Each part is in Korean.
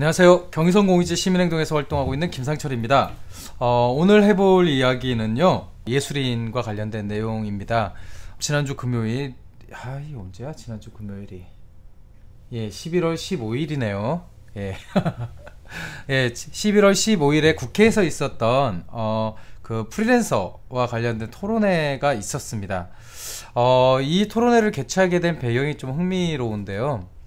안녕하세요. 경의선 공익제 시민행동에서 활동하고 있는 김상철입니다. 오늘 해볼 이야기는요, 예술인과 관련된 내용입니다. 지난주 금요일, 이게 언제야? 지난주 금요일이 11월 15일이네요. 예, 11월 15일에 국회에서 있었던 그 프리랜서와 관련된 토론회가 있었습니다. 이 토론회를 개최하게 된 배경이 좀 흥미로운데요.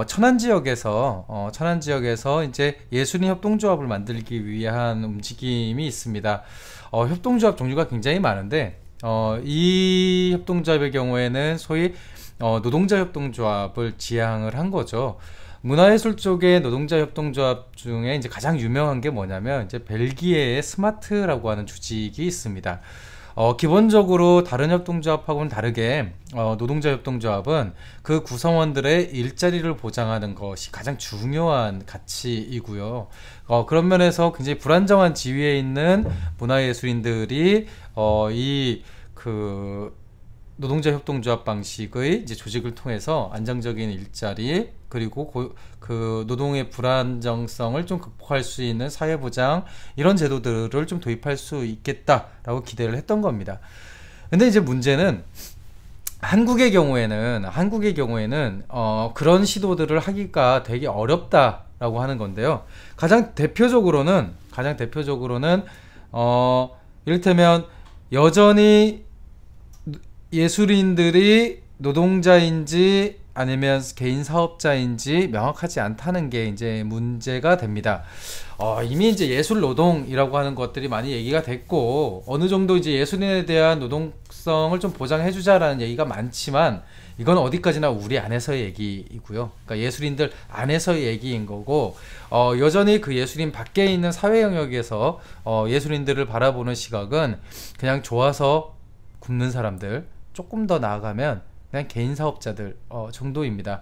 천안 지역에서 이제 예술인 협동조합을 만들기 위한 움직임이 있습니다. 협동조합 종류가 굉장히 많은데, 이 협동조합의 경우에는 소위 노동자 협동조합을 지향을 한 거죠. 문화예술 쪽의 노동자 협동조합 중에 이제 가장 유명한 게 뭐냐면, 이제 벨기에의 스마트라고 하는 조직이 있습니다. 기본적으로 다른 협동조합하고는 다르게 노동자 협동조합은 그 구성원들의 일자리를 보장하는 것이 가장 중요한 가치이고요. 그런 면에서 굉장히 불안정한 지위에 있는 문화예술인들이 노동자 협동조합 방식의 이제 조직을 통해서 안정적인 일자리, 그리고 그 노동의 불안정성을 좀 극복할 수 있는 사회보장, 이런 제도들을 좀 도입할 수 있겠다라고 기대를 했던 겁니다. 근데 이제 문제는 한국의 경우에는 그런 시도들을 하기가 되게 어렵다라고 하는 건데요. 가장 대표적으로는 이를테면 여전히 예술인들이 노동자인지 아니면 개인 사업자인지 명확하지 않다는 게 이제 문제가 됩니다. 이미 이제 예술 노동이라고 하는 것들이 많이 얘기가 됐고, 어느 정도 이제 예술인에 대한 노동성을 좀 보장해 주자라는 얘기가 많지만, 이건 어디까지나 우리 안에서의 얘기이고요. 그러니까 예술인들 안에서의 얘기인 거고, 여전히 그 예술인 밖에 있는 사회 영역에서 예술인들을 바라보는 시각은 그냥 좋아서 굶는 사람들, 조금 더 나아가면 그냥 개인 사업자들 정도입니다.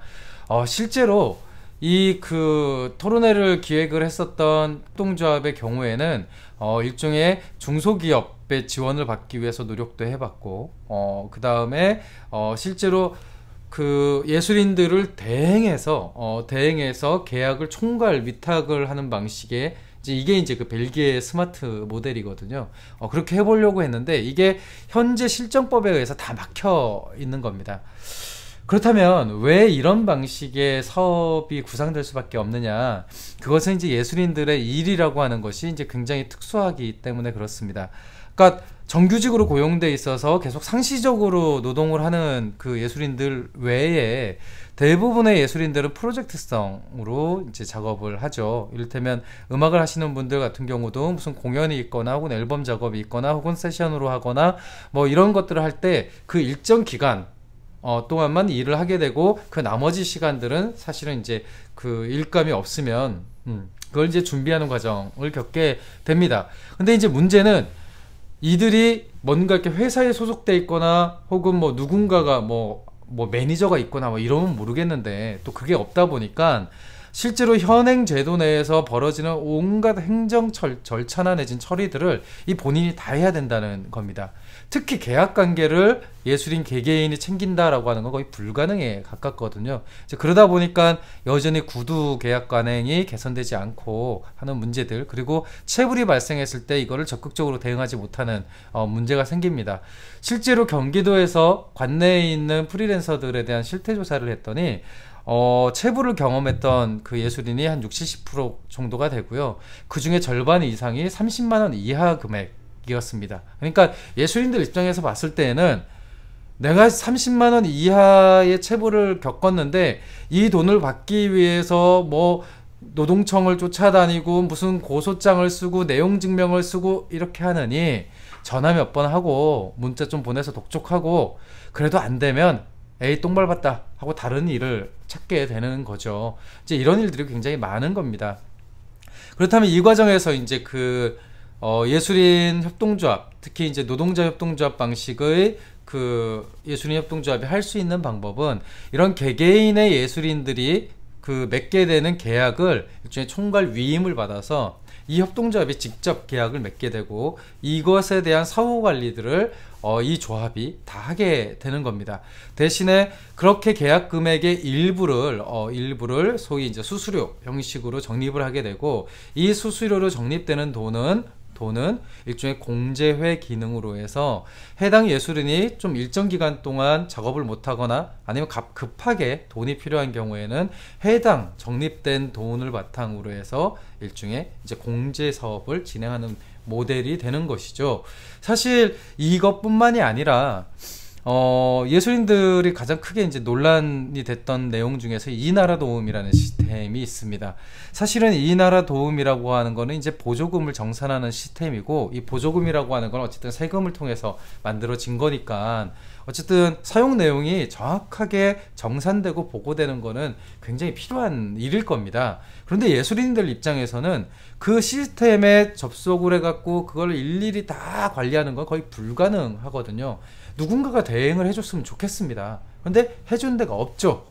실제로 이 그 토론회를 기획을 했었던 협동조합의 경우에는 일종의 중소기업의 지원을 받기 위해서 노력도 해봤고, 그 다음에 실제로 그 예술인들을 대행해서 계약을 총괄 위탁을 하는 방식의 이게 이제 그 벨기에 스마트 모델이거든요. 그렇게 해보려고 했는데 이게 현재 실정법에 의해서 다 막혀 있는 겁니다. 그렇다면 왜 이런 방식의 사업이 구상될 수밖에 없느냐? 그것은 이제 예술인들의 일이라고 하는 것이 이제 굉장히 특수하기 때문에 그렇습니다. 그러니까 정규직으로 고용돼 있어서 계속 상시적으로 노동을 하는 그 예술인들 외에 대부분의 예술인들은 프로젝트성으로 이제 작업을 하죠. 이를테면 음악을 하시는 분들 같은 경우도 무슨 공연이 있거나 혹은 앨범 작업이 있거나 혹은 세션으로 하거나 뭐 이런 것들을 할 때 그 일정 기간 동안만 일을 하게 되고, 그 나머지 시간들은 사실은 이제 그 일감이 없으면 그걸 이제 준비하는 과정을 겪게 됩니다. 근데 이제 문제는 이들이 뭔가 이렇게 회사에 소속돼 있거나 혹은 뭐 누군가가 뭐 매니저가 있거나 뭐 이러면 모르겠는데, 또 그게 없다 보니까 실제로 현행 제도 내에서 벌어지는 온갖 행정 절차나 내진 처리들을 이 본인이 다 해야 된다는 겁니다. 특히 계약 관계를 예술인 개개인이 챙긴다라고 하는 건 거의 불가능에 가깝거든요. 이제 그러다 보니까 여전히 구두 계약 관행이 개선되지 않고 하는 문제들, 그리고 체불이 발생했을 때 이거를 적극적으로 대응하지 못하는 문제가 생깁니다. 실제로 경기도에서 관내에 있는 프리랜서들에 대한 실태 조사를 했더니 체불을 경험했던 그 예술인이 한 60-70% 정도가 되고요. 그 중에 절반 이상이 30만원 이하 금액이었습니다. 그러니까 예술인들 입장에서 봤을 때는 내가 30만원 이하의 체불을 겪었는데 이 돈을 받기 위해서 뭐 노동청을 쫓아다니고 무슨 고소장을 쓰고 내용 증명을 쓰고 이렇게 하느니 전화 몇 번 하고 문자 좀 보내서 독촉하고 그래도 안 되면 에이 똥 밟았다 하고 다른 일을 찾게 되는 거죠. 이제 이런 일들이 굉장히 많은 겁니다. 그렇다면 이 과정에서 이제 그 예술인 협동조합, 특히 이제 노동자 협동조합 방식의 그 예술인 협동조합이 할 수 있는 방법은 이런 개개인의 예술인들이 그 맺게 되는 계약을 일종의 총괄 위임을 받아서 이 협동조합이 직접 계약을 맺게 되고 이것에 대한 사후 관리들을 이 조합이 다 하게 되는 겁니다. 대신에 그렇게 계약 금액의 일부를 소위 이제 수수료 형식으로 적립을 하게 되고, 이 수수료로 적립되는 돈은 일종의 공제회 기능으로 해서 해당 예술인이 좀 일정 기간 동안 작업을 못하거나 아니면 급하게 돈이 필요한 경우에는 해당 적립된 돈을 바탕으로 해서 일종의 이제 공제 사업을 진행하는 모델이 되는 것이죠. 사실 이것뿐만이 아니라 예술인들이 가장 크게 이제 논란이 됐던 내용 중에서 이나라 도움이라는 시스템이 있습니다. 사실은 이나라 도움이라고 하는 거는 이제 보조금을 정산하는 시스템이고, 이 보조금이라고 하는 건 어쨌든 세금을 통해서 만들어진 거니까 어쨌든 사용 내용이 정확하게 정산되고 보고되는 거는 굉장히 필요한 일일 겁니다. 그런데 예술인들 입장에서는 그 시스템에 접속을 해갖고 그걸 일일이 다 관리하는 건 거의 불가능하거든요. 누군가가 대행을 해줬으면 좋겠습니다. 그런데 해준 데가 없죠.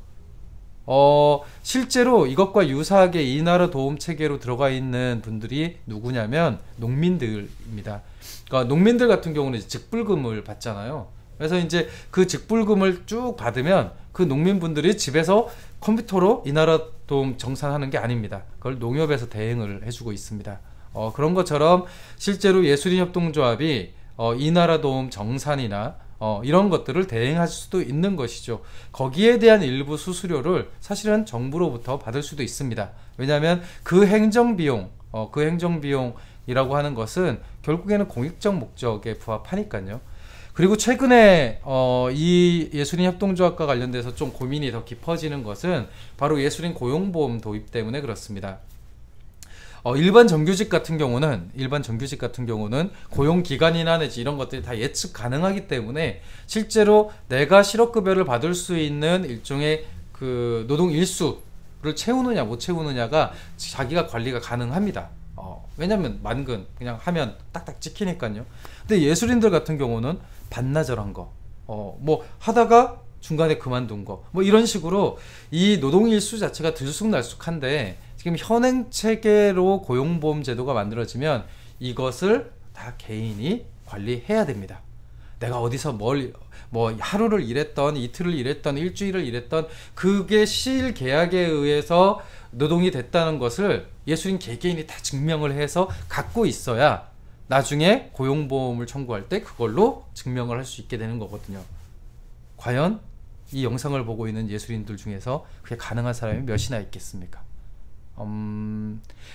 실제로 이것과 유사하게 이나라 도움 체계로 들어가 있는 분들이 누구냐면 농민들입니다. 그러니까 농민들 같은 경우는 이제 직불금을 받잖아요. 그래서 이제 그 직불금을 쭉 받으면 그 농민분들이 집에서 컴퓨터로 이나라 도움 정산하는 게 아닙니다. 그걸 농협에서 대행을 해주고 있습니다. 그런 것처럼 실제로 예술인협동조합이 이나라 도움 정산이나 이런 것들을 대행할 수도 있는 것이죠. 거기에 대한 일부 수수료를 사실은 정부로부터 받을 수도 있습니다. 왜냐하면 그 행정비용이라고 하는 것은 결국에는 공익적 목적에 부합하니까요. 그리고 최근에 이 예술인 협동조합과 관련돼서 좀 고민이 더 깊어지는 것은 바로 예술인 고용보험 도입 때문에 그렇습니다. 일반 정규직 같은 경우는 고용기간이나 내지 이런 것들이 다 예측 가능하기 때문에 실제로 내가 실업급여를 받을 수 있는 일종의 그 노동 일수를 채우느냐 못 채우느냐가 자기가 관리가 가능합니다. 왜냐면 만근 그냥 하면 딱딱 찍히니까요. 근데 예술인들 같은 경우는 반나절한 거, 뭐 하다가 중간에 그만둔 거, 뭐 이런 식으로 이 노동일수 자체가 들쑥날쑥한데, 지금 현행 체계로 고용보험 제도가 만들어지면 이것을 다 개인이 관리해야 됩니다. 내가 어디서 뭐 하루를 일했던, 이틀을 일했던, 일주일을 일했던, 그게 실계약에 의해서 노동이 됐다는 것을 예술인 개개인이 다 증명을 해서 갖고 있어야 나중에 고용보험을 청구할 때 그걸로 증명을 할 수 있게 되는 거거든요. 과연 이 영상을 보고 있는 예술인들 중에서 그게 가능한 사람이 몇이나 있겠습니까?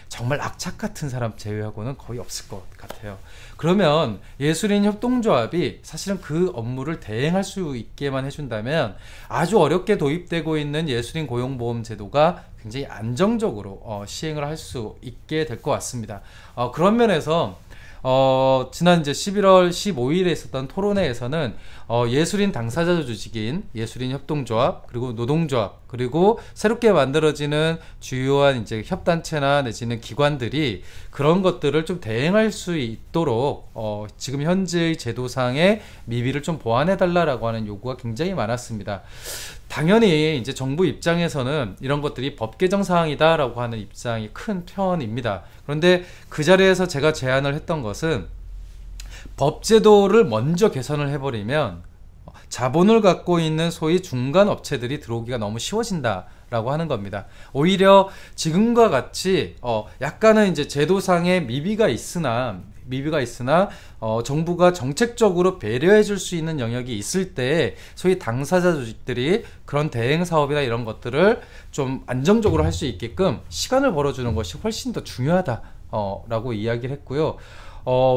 정말 악착 같은 사람 제외하고는 거의 없을 것 같아요. 그러면 예술인 협동조합이 사실은 그 업무를 대행할 수 있게만 해준다면 아주 어렵게 도입되고 있는 예술인 고용보험 제도가 굉장히 안정적으로 시행을 할 수 있게 될 것 같습니다. 그런 면에서 지난 이제 11월 15일에 있었던 토론회에서는 예술인 당사자 조직인 예술인 협동조합, 그리고 노동조합, 그리고 새롭게 만들어지는 주요한 이제 협단체나 내지는 기관들이 그런 것들을 좀 대행할 수 있도록 지금 현재의 제도상의 미비를 좀 보완해 달라라고 하는 요구가 굉장히 많았습니다. 당연히 이제 정부 입장에서는 이런 것들이 법 개정 사항이다라고 하는 입장이 큰 편입니다. 그런데 그 자리에서 제가 제안을 했던 것은 법제도를 먼저 개선을 해버리면 자본을 갖고 있는 소위 중간 업체들이 들어오기가 너무 쉬워진다라고 하는 겁니다. 오히려 지금과 같이 약간은 이제 제도상의 미비가 있으나 정부가 정책적으로 배려해 줄 수 있는 영역이 있을 때 소위 당사자 조직들이 그런 대행 사업이나 이런 것들을 좀 안정적으로 할 수 있게끔 시간을 벌어주는 것이 훨씬 더 중요하다 라고 이야기를 했고요.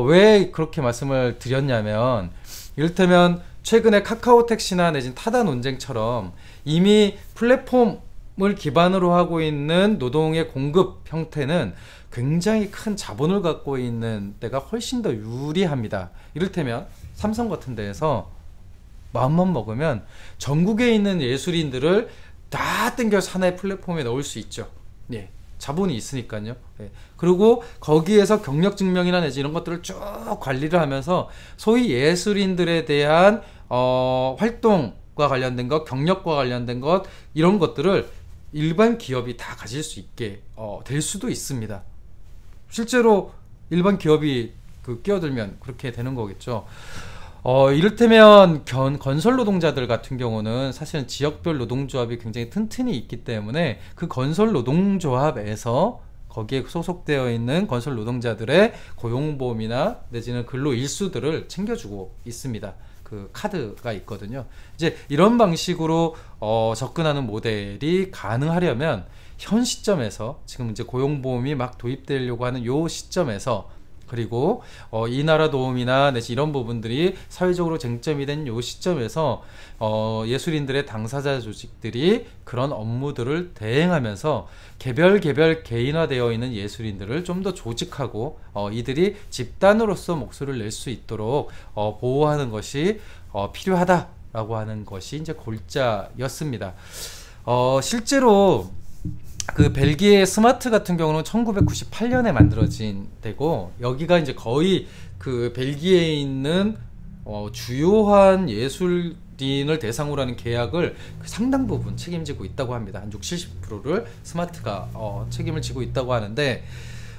왜 그렇게 말씀을 드렸냐면, 이를테면 최근에 카카오 택시나 내진 타다 논쟁처럼 이미 플랫폼을 기반으로 하고 있는 노동의 공급 형태는 굉장히 큰 자본을 갖고 있는 데가 훨씬 더 유리합니다. 이를테면 삼성 같은 데에서 마음만 먹으면 전국에 있는 예술인들을 다 땡겨서 하나의 플랫폼에 넣을 수 있죠. 예, 자본이 있으니까요. 예. 그리고 거기에서 경력 증명이나 내지 이런 것들을 쭉 관리를 하면서 소위 예술인들에 대한 활동과 관련된 것, 경력과 관련된 것, 이런 것들을 일반 기업이 다 가질 수 있게 될 수도 있습니다. 실제로 일반 기업이 끼어들면 그렇게 되는 거겠죠. 이를테면 건설 노동자들 같은 경우는 사실은 지역별 노동조합이 굉장히 튼튼히 있기 때문에 그 건설 노동조합에서 거기에 소속되어 있는 건설 노동자들의 고용보험이나 내지는 근로 일수들을 챙겨주고 있습니다. 그 카드가 있거든요. 이제 이런 방식으로 접근하는 모델이 가능하려면 현 시점에서 지금 이제 고용보험이 막 도입되려고 하는 요 시점에서, 그리고 이 나라 도움이나 내지 이런 부분들이 사회적으로 쟁점이 된 요 시점에서 예술인들의 당사자 조직들이 그런 업무들을 대행하면서 개별 개인화되어 있는 예술인들을 좀 더 조직하고 이들이 집단으로서 목소리를 낼 수 있도록 보호하는 것이 필요하다라고 하는 것이 이제 골자였습니다. 실제로 그 벨기에 스마트 같은 경우는 1998년에 만들어진 데고, 여기가 이제 거의 그 벨기에에 있는 주요한 예술인을 대상으로 하는 계약을 상당 부분 책임지고 있다고 합니다. 한 60-70%를 스마트가 책임을 지고 있다고 하는데,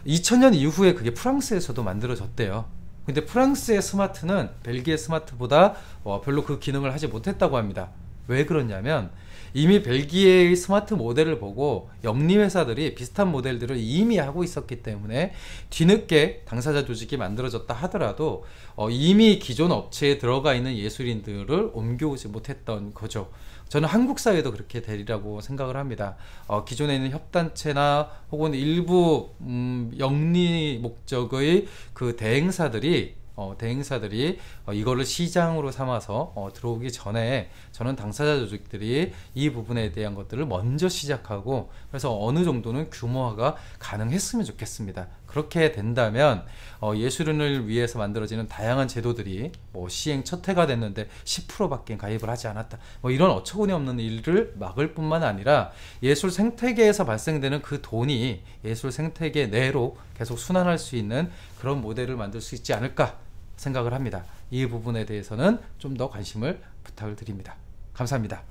2000년 이후에 그게 프랑스에서도 만들어졌대요. 근데 프랑스의 스마트는 벨기에 스마트보다 별로 그 기능을 하지 못했다고 합니다. 왜 그러냐면 이미 벨기에의 스마트 모델을 보고 영리회사들이 비슷한 모델들을 이미 하고 있었기 때문에 뒤늦게 당사자 조직이 만들어졌다 하더라도 이미 기존 업체에 들어가 있는 예술인들을 옮겨오지 못했던 거죠. 저는 한국 사회도 그렇게 되리라고 생각을 합니다. 기존에 있는 협단체나 혹은 일부 영리 목적의 그 대행사들이 이거를 시장으로 삼아서 들어오기 전에 저는 당사자 조직들이 이 부분에 대한 것들을 먼저 시작하고, 그래서 어느 정도는 규모화가 가능했으면 좋겠습니다. 그렇게 된다면 예술인을 위해서 만들어지는 다양한 제도들이 시행 첫 해가 됐는데 10%밖에 가입을 하지 않았다, 이런 어처구니 없는 일을 막을 뿐만 아니라 예술 생태계에서 발생되는 그 돈이 예술 생태계 내로 계속 순환할 수 있는 그런 모델을 만들 수 있지 않을까 생각을 합니다. 이 부분에 대해서는 좀 더 관심을 부탁을 드립니다. 감사합니다.